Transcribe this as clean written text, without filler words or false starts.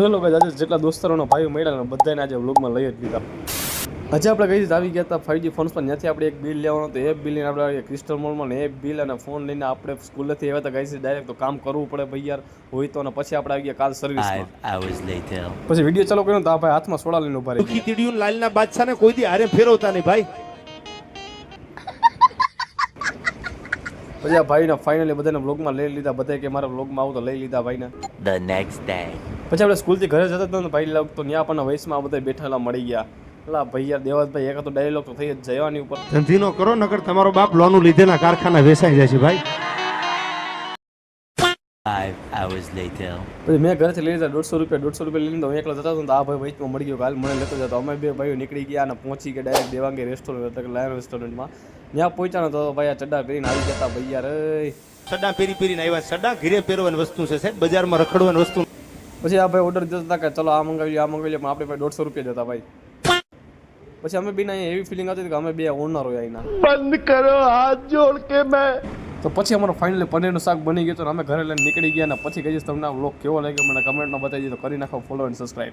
Hello guys, આજે જેટલા દોસ્તારોનો ભાઈઓ મળ્યા ને બધાને આજે વ્લોગમાં લઈ જ લીધા. આજે આપણે કઈ આવી ગયા હતા 5G ફોન્સ પર. ત્યાંથી આપણે એક બિલ લેવાનું હતું. એ બિલ લઈને આપણે ક્રિસ્ટલ મોલમાં ને એ બિલ અને ફોન લઈને આપણે સ્કૂલેથી આવ્યા હતા. ગાઈસ ડાયરેક્ટ તો કામ કરવું પડે ભાઈ યાર, હોય તો. અને પછી આપણે આવી ગયા કાલ સર્વિસમાં. પછી વિડીયો ચાલુ કર્યો તો આ ભાઈ હાથમાં સોડા લઈને ઉભા રહી. ખીચડીયું લાલના બાદશાહને કોઈ દી હારે ફેરવતા નહીં ભાઈ. પછી આ ભાઈને ફાઇનલી બધાને વ્લોગમાં લઈ લીધા. બધા કે મારા વ્લોગમાં આવું તો લઈ લીધા ભાઈને. The next day. પછી આપણે સ્કૂલથી ઘરે જતા હતા ને ભાઈ લોક તો ત્યાં આપણને વયસમાં બધા બેઠેલા મળી ગયા. એટલે ભાઈ યાર દેવાતભાઈ એક તો ડાયલોગ તો થઈ જ જવાની ઉપર. ધંધીનો કરો નકર તમારો બાપ લોનું લીધેના કારખાના વેચાઈ જાય છે ભાઈ. 5 hours later. પછી મેં ઘરેથી લઈ લીધા 150 રૂપિયા લઈને હું એકલો જતા હતો તો આ ભાઈ વચમાં મળી ગયો. કાલ મને લેતો જતો. અમે બે ભાઈઓ નીકળી ગયા અને પહોંચી ગયા ડાયરેક્ટ દેવાંગી રેસ્ટોરન્ટ એટલે કે લાયન રેસ્ટોરન્ટમાં. ત્યાં પહોંચ્યા તો ભાઈ આ ચડ્ડા પહેરીને આવી જતા ભાઈ યાર. સડા પહેરીને આવ્યા. સડા ઘીરે પહેરવાની વસ્તુ છે સાહેબ, બજારમાં રખડવાની વસ્તુ. પછી આ ભાઈ ઓર્ડર દેતા હતા કે ચલો આ મંગાવી પણ આપણે ભાઈ 150 રૂપિયા જતા ભાઈ. પછી અમે બી અહીંયા એવી ફિલિંગ હતી કે અમે બે ઓનર હોય અહીંના. બંધ કરો હાથ જોડ કે મેં. તો પછી અમારો ફાઇનલી પનીરનું શાક બની ગયું તો અમે ઘરે લઈને નીકળી ગયા. અને પછી કહીશ તમને આ વ્લોગ કેવો લાગ્યો મને કમેન્ટમાં બતાવી દીધો. કરી નાખો ફોલો એન્ડ સબસ્ક્રાઈબ.